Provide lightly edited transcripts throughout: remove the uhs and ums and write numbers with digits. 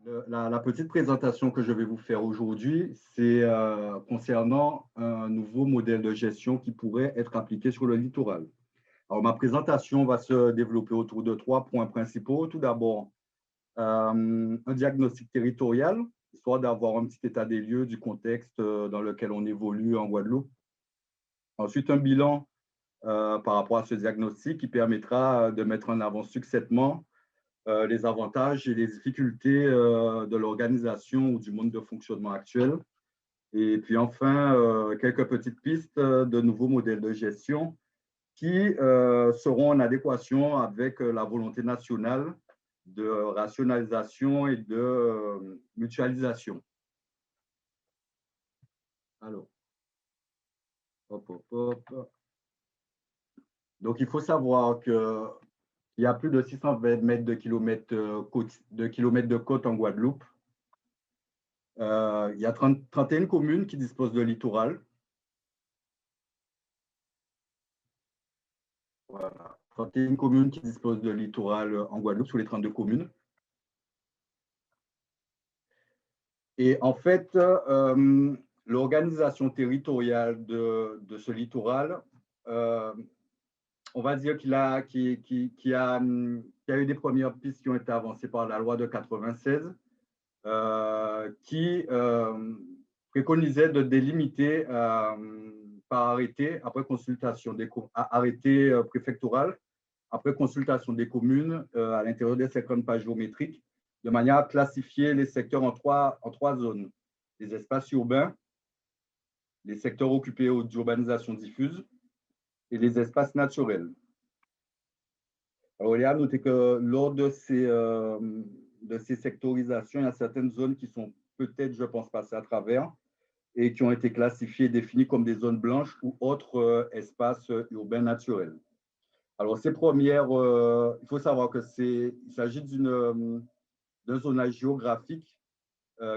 La petite présentation que je vais vous faire aujourd'hui, c'est concernant un nouveau modèle de gestion qui pourrait être appliqué sur le littoral. Alors, ma présentation va se développer autour de trois points principaux. Tout d'abord, un diagnostic territorial, histoire d'avoir un petit état des lieux du contexte dans lequel on évolue en Guadeloupe. Ensuite, un bilan par rapport à ce diagnostic qui permettra de mettre en avant succinctement les avantages et les difficultés de l'organisation ou du mode de fonctionnement actuel. Et puis enfin, quelques petites pistes de nouveaux modèles de gestion qui seront en adéquation avec la volonté nationale de rationalisation et de mutualisation. Alors, hop, hop, hop. Donc, il faut savoir qu'il y a plus de 620 mètres de kilomètres de côte en Guadeloupe. Il y a 31 communes qui disposent de littoral. Voilà. 31 communes qui disposent de littoral en Guadeloupe, sur les 32 communes. Et en fait, l'organisation territoriale de ce littoral, on va dire qu'il a, qui a eu des premières pistes qui ont été avancées par la loi de 96, qui préconisait de délimiter par arrêté, après consultation arrêté préfectoral, après consultation des communes à l'intérieur des 50 pages géométriques, de manière à classifier les secteurs en trois zones. Les espaces urbains, les secteurs occupés d'urbanisation diffuse et les espaces naturels. Alors, il y a à noter que lors de ces sectorisations, il y a certaines zones qui sont peut-être, je pense, passées à travers et qui ont été classifiées et définies comme des zones blanches ou autres espaces urbains naturels. Alors, ces premières, il faut savoir qu'il s'agit d'un zonage géographique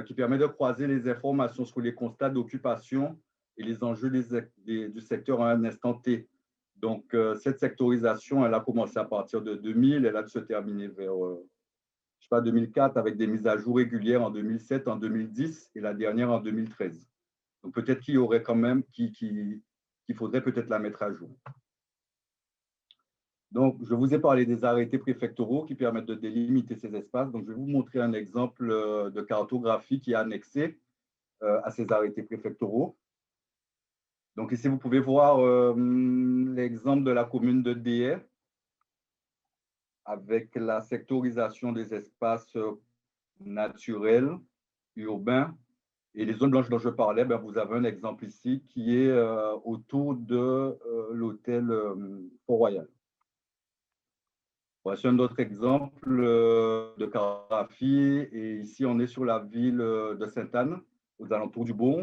qui permet de croiser les informations sur les constats d'occupation et les enjeux du secteur à un instant T. Donc, cette sectorisation, elle a commencé à partir de 2000, elle a se terminer vers, je sais pas, 2004, avec des mises à jour régulières en 2007, en 2010 et la dernière en 2013. Donc, peut-être qu'il y aurait quand même, qu'il faudrait peut-être la mettre à jour. Donc, je vous ai parlé des arrêtés préfectoraux qui permettent de délimiter ces espaces. Donc, je vais vous montrer un exemple de cartographie qui est annexé à ces arrêtés préfectoraux. Donc, ici, vous pouvez voir l'exemple de la commune de Déhay avec la sectorisation des espaces naturels, urbains. Et les zones blanches dont je parlais, ben, vous avez un exemple ici qui est autour de l'hôtel Port-Royal. Voici un autre exemple de cartographie. Et ici, on est sur la ville de Sainte-Anne, aux alentours du Bourg.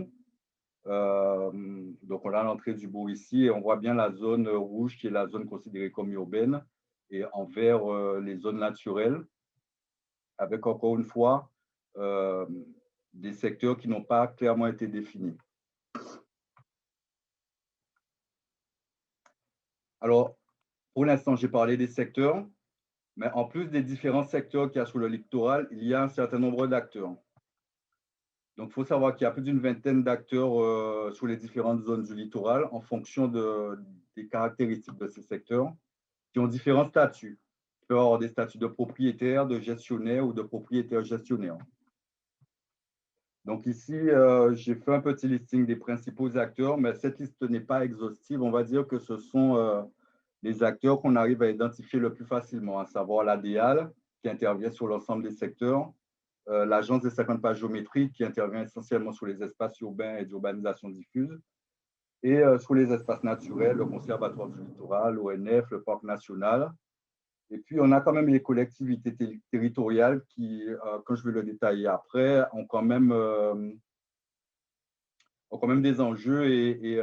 Donc, on a l'entrée du bourg ici et on voit bien la zone rouge qui est la zone considérée comme urbaine et en vert les zones naturelles avec encore une fois des secteurs qui n'ont pas clairement été définis. Alors, pour l'instant, j'ai parlé des secteurs, mais en plus des différents secteurs qu'il y a sur le littoral, il y a un certain nombre d'acteurs. Donc, il faut savoir qu'il y a plus d'une vingtaine d'acteurs sur les différentes zones du littoral en fonction des caractéristiques de ces secteurs qui ont différents statuts. Il peut y avoir des statuts de propriétaire, de gestionnaire ou de propriétaire gestionnaire. Donc ici, j'ai fait un petit listing des principaux acteurs, mais cette liste n'est pas exhaustive. On va dire que ce sont les acteurs qu'on arrive à identifier le plus facilement, à savoir l'ADEAL, qui intervient sur l'ensemble des secteurs, l'Agence des 50 pages géométriques, qui intervient essentiellement sur les espaces urbains et d'urbanisation diffuse, et sur les espaces naturels, le Conservatoire du littoral, l'ONF, le Parc national. Et puis, on a quand même les collectivités territoriales qui, quand je vais le détailler après, ont quand même des enjeux et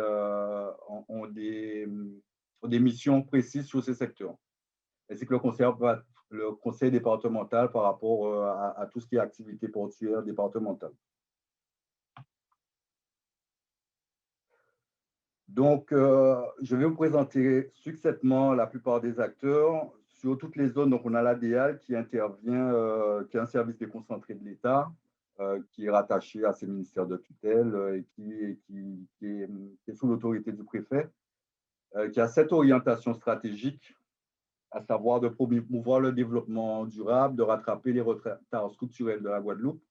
ont des missions précises sur ces secteurs. Ainsi que le conseil départemental par rapport à tout ce qui est activité portuaire départementale. Donc, je vais vous présenter succinctement la plupart des acteurs sur toutes les zones, donc on a l'ADEAL qui intervient, qui est un service déconcentré de l'État, qui est rattaché à ces ministères de tutelle et qui est sous l'autorité du préfet, qui a cette orientation stratégique, à savoir de promouvoir le développement durable, de rattraper les retards structurels de la Guadeloupe,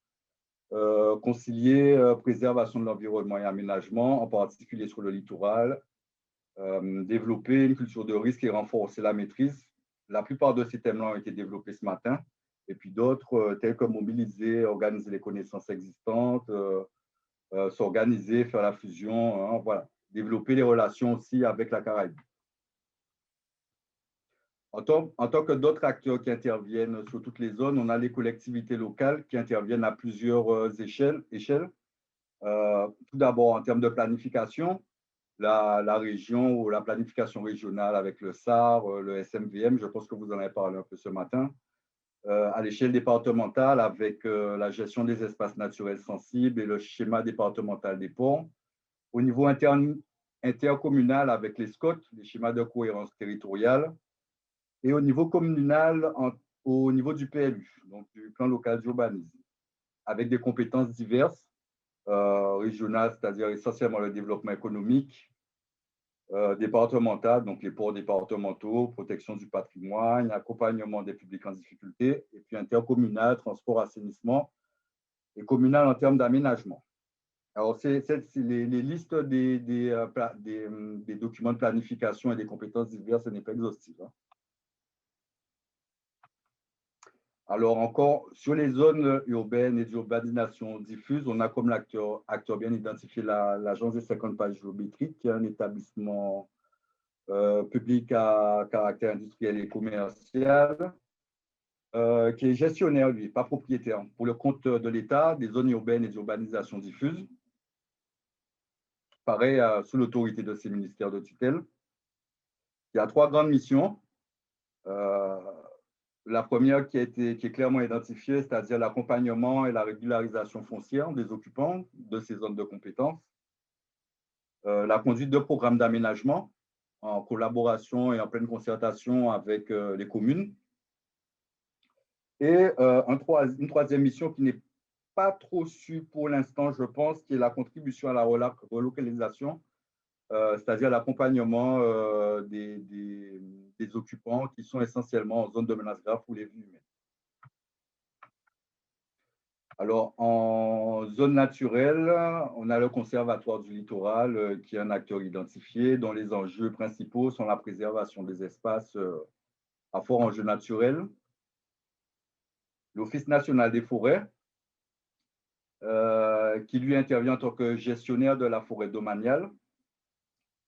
concilier préservation de l'environnement et aménagement, en particulier sur le littoral, développer une culture de risque et renforcer la maîtrise. La plupart de ces thèmes-là ont été développés ce matin, et puis d'autres, tels que mobiliser, organiser les connaissances existantes, s'organiser, faire la fusion, hein, voilà. Développer les relations aussi avec la Caraïbe. En tant que d'autres acteurs qui interviennent sur toutes les zones, on a les collectivités locales qui interviennent à plusieurs échelles. Tout d'abord, en termes de planification, la région ou la planification régionale avec le SAR, le SMVM, je pense que vous en avez parlé un peu ce matin. À l'échelle départementale, avec la gestion des espaces naturels sensibles et le schéma départemental des ports. Au niveau intercommunal, avec les SCOT, les schémas de cohérence territoriale. Et au niveau communal, au niveau du PLU, donc du plan local d'urbanisme, avec des compétences diverses, régionales, c'est-à-dire essentiellement le développement économique, départemental, donc les ports départementaux, protection du patrimoine, accompagnement des publics en difficulté, et puis intercommunal, transport, assainissement, et communal en termes d'aménagement. Alors, c'est les listes des documents de planification et des compétences diverses, ce n'est pas exhaustif, hein. Alors, encore, sur les zones urbaines et d'urbanisation diffuse, on a comme acteur bien identifié l'Agence des 50 pages géométriques, qui est un établissement public à caractère industriel et commercial, qui est gestionnaire, lui, pas propriétaire, pour le compte de l'État, des zones urbaines et d'urbanisation diffuse, pareil, sous l'autorité de ces ministères de tutelle. Il y a 3 grandes missions. La première qui est clairement identifiée, c'est-à-dire l'accompagnement et la régularisation foncière des occupants de ces zones de compétences. La conduite de programmes d'aménagement en collaboration et en pleine concertation avec les communes. Et une troisième mission qui n'est pas trop sûre pour l'instant, je pense, qui est la contribution à la relocalisation, c'est-à-dire l'accompagnement des occupants qui sont essentiellement en zone de menace grave pour les vies humaines. Alors, en zone naturelle, on a le Conservatoire du littoral qui est un acteur identifié dont les enjeux principaux sont la préservation des espaces à fort enjeu naturel. L'Office national des forêts, qui lui intervient en tant que gestionnaire de la forêt domaniale.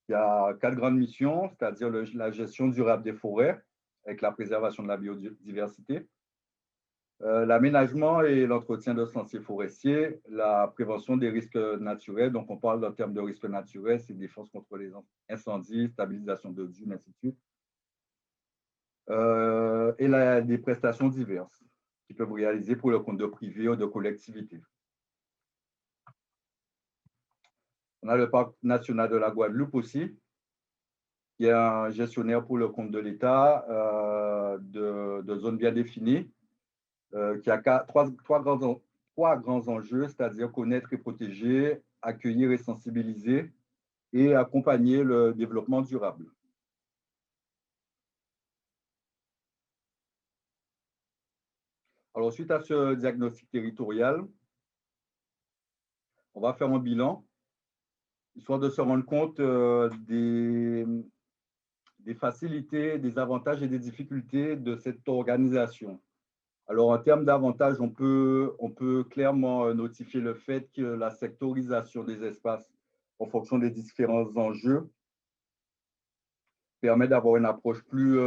Il y a 4 grandes missions, c'est-à-dire la gestion durable des forêts avec la préservation de la biodiversité, l'aménagement et l'entretien de sentiers forestiers, la prévention des risques naturels. Donc, on parle en termes de risques naturels, c'est défense contre les incendies, stabilisation de dunes, ainsi de suite. Et des prestations diverses qui peuvent réaliser pour le compte de privés ou de collectivités. On a le Parc national de la Guadeloupe aussi, qui est un gestionnaire pour le compte de l'État de zones bien définies, qui a trois grands enjeux, c'est-à-dire connaître et protéger, accueillir et sensibiliser, et accompagner le développement durable. Alors, suite à ce diagnostic territorial, on va faire un bilan, histoire de se rendre compte des facilités, des avantages et des difficultés de cette organisation. Alors, en termes d'avantages, on peut clairement notifier le fait que la sectorisation des espaces en fonction des différents enjeux permet d'avoir une approche plus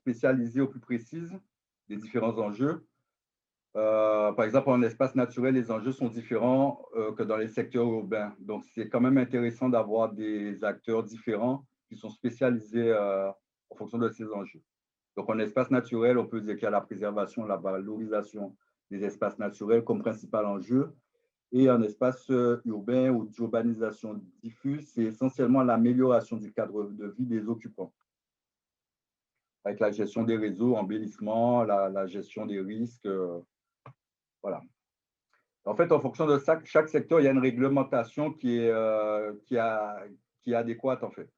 spécialisée ou plus précise des différents enjeux. Par exemple, en espace naturel, les enjeux sont différents que dans les secteurs urbains. Donc, c'est quand même intéressant d'avoir des acteurs différents qui sont spécialisés en fonction de ces enjeux. Donc, en espace naturel, on peut dire qu'il y a la préservation, la valorisation des espaces naturels comme principal enjeu. Et en espace urbain ou d'urbanisation diffuse, c'est essentiellement l'amélioration du cadre de vie des occupants. avec la gestion des réseaux, embellissement, la gestion des risques. Voilà. En fait, en fonction de ça, chaque secteur, il y a une réglementation qui est adéquate, en fait.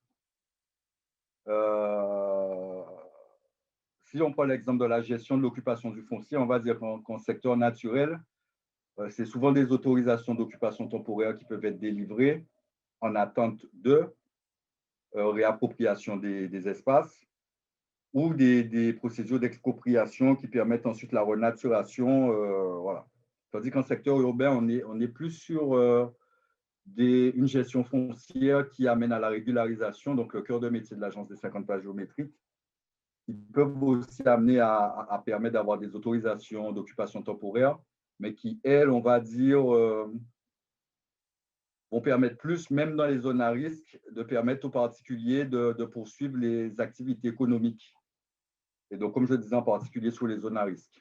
Si on prend l'exemple de la gestion de l'occupation du foncier, on va dire qu'en secteur naturel, c'est souvent des autorisations d'occupation temporaire qui peuvent être délivrées en attente de réappropriation des espaces ou des procédures d'expropriation qui permettent ensuite la renaturation. Voilà. Tandis qu'en secteur urbain, on est plus sur une gestion foncière qui amène à la régularisation, donc le cœur de métier de l'Agence des 50 plages géométriques. Ils peuvent aussi amener à permettre d'avoir des autorisations d'occupation temporaire, mais qui, elles, on va dire, vont permettre plus, même dans les zones à risque, de permettre aux particuliers de poursuivre les activités économiques. Et donc, comme je disais, en particulier sur les zones à risque.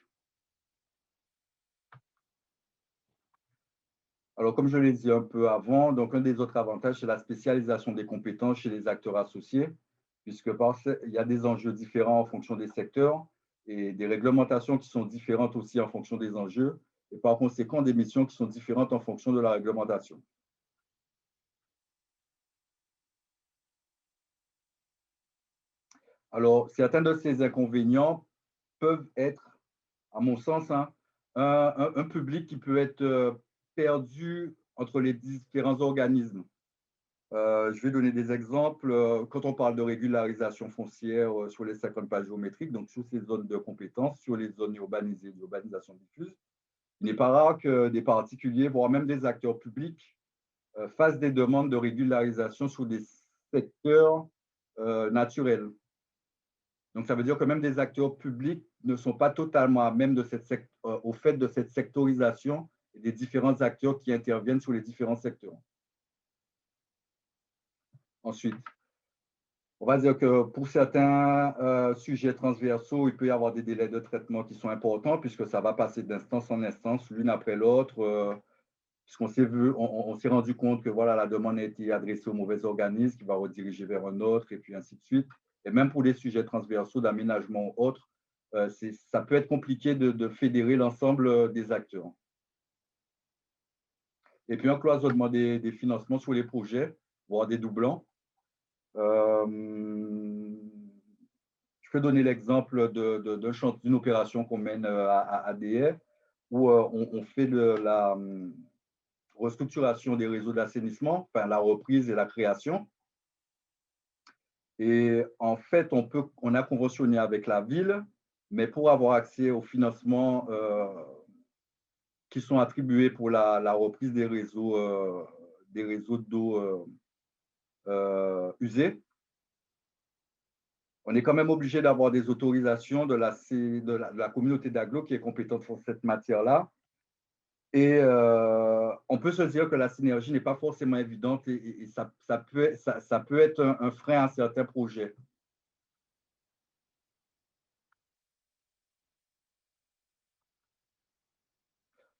Alors, comme je l'ai dit un peu avant, donc un des autres avantages, c'est la spécialisation des compétences chez les acteurs associés, puisque il y a des enjeux différents en fonction des secteurs et des réglementations qui sont différentes aussi en fonction des enjeux, et par conséquent, des missions qui sont différentes en fonction de la réglementation. Alors, certains de ces inconvénients peuvent être, à mon sens, un public qui peut être perdu entre les différents organismes. Je vais donner des exemples. Quand on parle de régularisation foncière sur les 50 pages géométriques, donc sur ces zones de compétences, sur les zones urbanisées, d'urbanisation diffuse, il n'est pas rare que des particuliers, voire même des acteurs publics, fassent des demandes de régularisation sur des secteurs naturels. Donc, ça veut dire que même des acteurs publics ne sont pas totalement à même au fait de cette sectorisation et des différents acteurs qui interviennent sur les différents secteurs. Ensuite, on va dire que pour certains sujets transversaux, il peut y avoir des délais de traitement qui sont importants puisque ça va passer d'instance en instance, l'une après l'autre, puisqu'on s'est rendu compte que voilà, la demande a été adressée au mauvais organisme qui va rediriger vers un autre et puis ainsi de suite. Et même pour les sujets transversaux d'aménagement ou autres, ça peut être compliqué de fédérer l'ensemble des acteurs. Et puis un cloisonnement des financements sur les projets, voire des doublons. Je peux donner l'exemple d'une opération qu'on mène à ADF où on fait de la restructuration des réseaux d'assainissement, enfin la reprise et la création. Et en fait, on a conventionné avec la ville, mais pour avoir accès aux financements qui sont attribués pour la reprise des réseaux d'eau usés, on est quand même obligé d'avoir des autorisations de la communauté d'agglo qui est compétente pour cette matière-là. Et on peut se dire que la synergie n'est pas forcément évidente et ça peut être un frein à certains projets.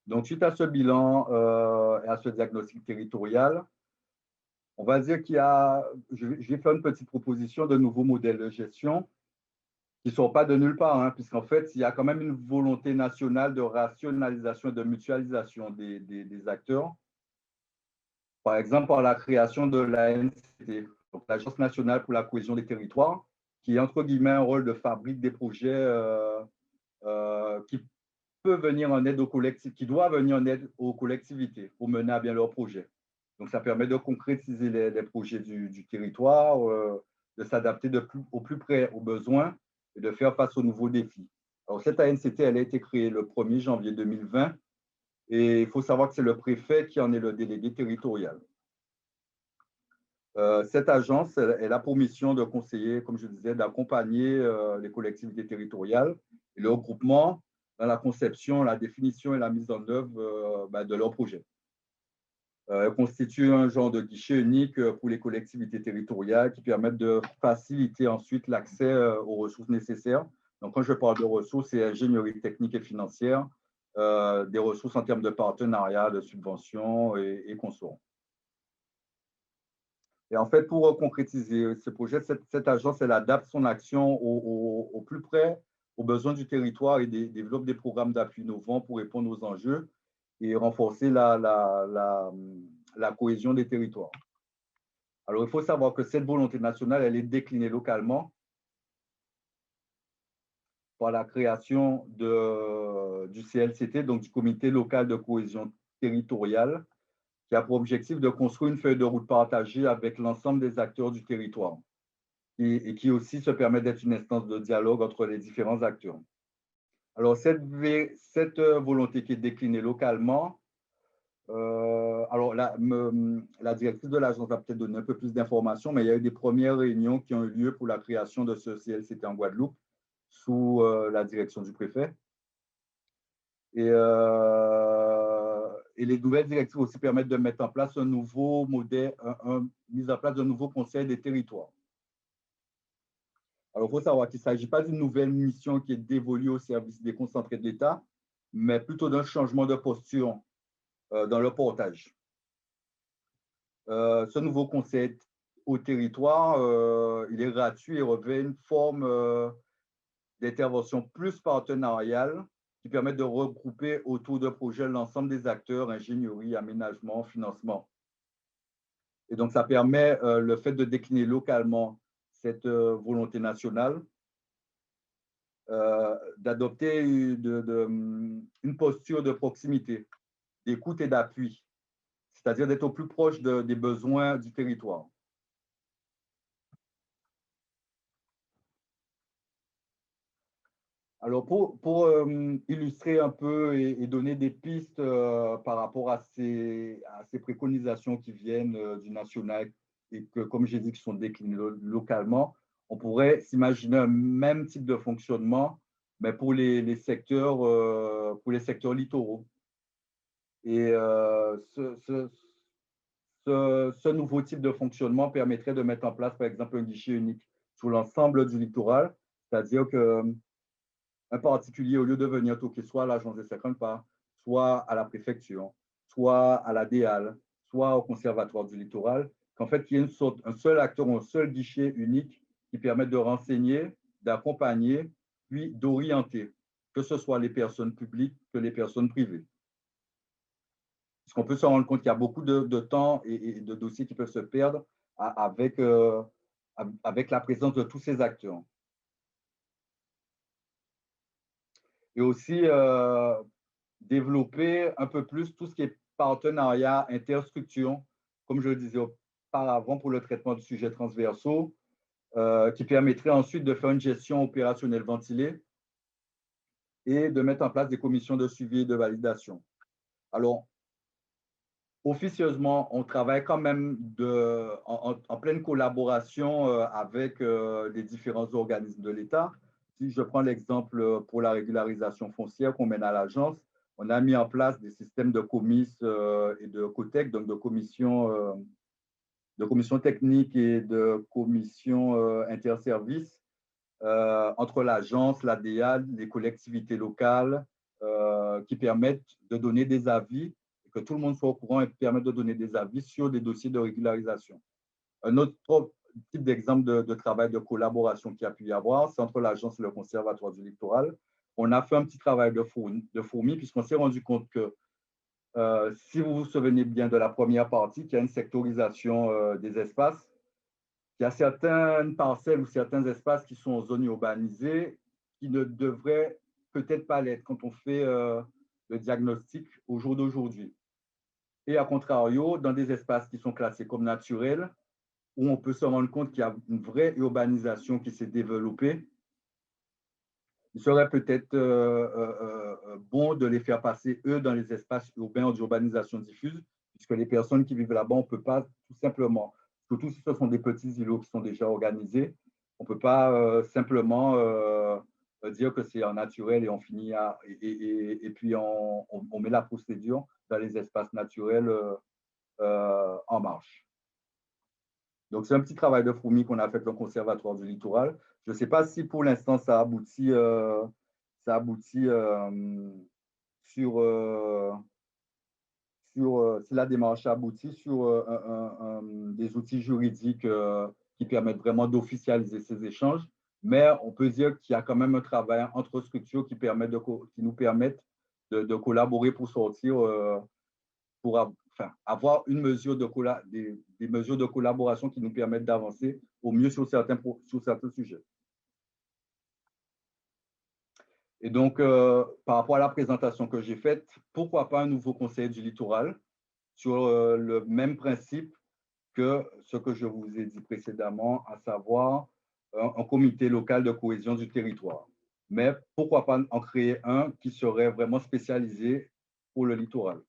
Donc, suite à ce bilan et à ce diagnostic territorial, on va dire je vais faire une petite proposition de nouveaux modèles de gestion qui ne sont pas de nulle part, hein, puisqu'en fait, il y a quand même une volonté nationale de rationalisation et de mutualisation des acteurs. Par exemple, par la création de l'ANCT, donc l'Agence nationale pour la cohésion des territoires, qui est entre guillemets un rôle de fabrique des projets qui peut venir en aide aux collectivités, qui doit venir en aide aux collectivités pour mener à bien leurs projets. Donc, ça permet de concrétiser les projets du territoire, de s'adapter au plus près aux besoins et de faire face aux nouveaux défis. Alors, cette ANCT, elle a été créée le 1er janvier 2020 et il faut savoir que c'est le préfet qui en est le délégué territorial. Cette agence, elle a pour mission de conseiller, comme je disais, d'accompagner les collectivités territoriales et le regroupement dans la conception, la définition et la mise en œuvre de leurs projets. Elle constitue un genre de guichet unique pour les collectivités territoriales qui permettent de faciliter ensuite l'accès aux ressources nécessaires. Donc, quand je parle de ressources, c'est ingénierie technique et financière, des ressources en termes de partenariat, de subventions et consorts. Et en fait, pour concrétiser ce projet, cette agence, elle adapte son action au plus près aux besoins du territoire et développe des programmes d'appui innovants pour répondre aux enjeux et renforcer la cohésion des territoires. Alors, il faut savoir que cette volonté nationale, elle est déclinée localement par la création du CLCT, donc du Comité local de cohésion territoriale, qui a pour objectif de construire une feuille de route partagée avec l'ensemble des acteurs du territoire et qui aussi se permet d'être une instance de dialogue entre les différents acteurs. Alors, cette volonté qui est déclinée localement, alors la directrice de l'agence va peut-être donner un peu plus d'informations, mais il y a eu des premières réunions qui ont eu lieu pour la création de ce CLCT en Guadeloupe sous la direction du préfet. Et les nouvelles directives aussi permettent de mettre en place un nouveau modèle, mise en place d'un nouveau conseil des territoires. Alors, il faut savoir qu'il ne s'agit pas d'une nouvelle mission qui est dévolue au service déconcentré de l'État, mais plutôt d'un changement de posture dans le portage. Ce nouveau conseil au territoire, il est gratuit et revêt une forme d'intervention plus partenariale qui permet de regrouper autour de projets l'ensemble des acteurs, ingénierie, aménagement, financement. Et donc, ça permet le fait de décliner localement cette volonté nationale, d'adopter une posture de proximité, d'écoute et d'appui, c'est-à-dire d'être au plus proche des besoins du territoire. Alors, pour illustrer un peu et donner des pistes par rapport à ces préconisations qui viennent du national et que, comme j'ai dit, qui sont déclinées localement, on pourrait s'imaginer un même type de fonctionnement, mais pour les secteurs littoraux. Et ce nouveau type de fonctionnement permettrait de mettre en place, par exemple, un guichet unique sur l'ensemble du littoral, c'est-à-dire que un particulier, au lieu de venir toquer soit à l'agence des 50 pas, soit à la préfecture, soit à la DEAL, soit au conservatoire du littoral, qu'en fait, il y ait un seul acteur, un seul guichet unique qui permette de renseigner, d'accompagner, puis d'orienter, que ce soit les personnes publiques que les personnes privées. Parce qu'on peut se rendre compte qu'il y a beaucoup de temps et de dossiers qui peuvent se perdre avec la présence de tous ces acteurs. Et aussi développer un peu plus tout ce qui est partenariat, interstructure, comme je le disais auparavant pour le traitement de sujets transversaux, qui permettrait ensuite de faire une gestion opérationnelle ventilée et de mettre en place des commissions de suivi et de validation. Alors, officieusement, on travaille quand même en pleine collaboration avec les différents organismes de l'État. Si je prends l'exemple pour la régularisation foncière qu'on mène à l'agence, on a mis en place des systèmes de comices et de COTEC, donc de commissions techniques et de commissions interservices entre l'agence, la DEAL, les collectivités locales, qui permettent de donner des avis, que tout le monde soit au courant et permettent de donner des avis sur des dossiers de régularisation. Un autre type d'exemple de travail de collaboration qu'il y a pu y avoir, c'est entre l'agence et le conservatoire du littoral. On a fait un petit travail de fourmi puisqu'on s'est rendu compte que si vous vous souvenez bien de la première partie, qu'il y a une sectorisation des espaces, il y a certaines parcelles ou certains espaces qui sont en zone urbanisée qui ne devraient peut-être pas l'être quand on fait le diagnostic au jour d'aujourd'hui. Et à contrario, dans des espaces qui sont classés comme naturels, où on peut se rendre compte qu'il y a une vraie urbanisation qui s'est développée, il serait peut-être bon de les faire passer, eux, dans les espaces urbains d'urbanisation diffuse, puisque les personnes qui vivent là-bas, on ne peut pas tout simplement, surtout si ce sont des petits îlots qui sont déjà organisés, on ne peut pas simplement dire que c'est en naturel et on finit et puis on met la procédure dans les espaces naturels en marche. Donc, c'est un petit travail de fourmi qu'on a fait avec le Conservatoire du littoral. Je ne sais pas si pour l'instant ça aboutit sur si la démarche aboutit sur des outils juridiques qui permettent vraiment d'officialiser ces échanges. Mais on peut dire qu'il y a quand même un travail entre structures qui nous permettent de collaborer pour sortir, avoir une mesure des mesures de collaboration qui nous permettent d'avancer au mieux sur certains sujets. Et donc, par rapport à la présentation que j'ai faite, pourquoi pas un nouveau conseiller du littoral sur le même principe que ce que je vous ai dit précédemment, à savoir un comité local de cohésion du territoire. Mais pourquoi pas en créer un qui serait vraiment spécialisé pour le littoral.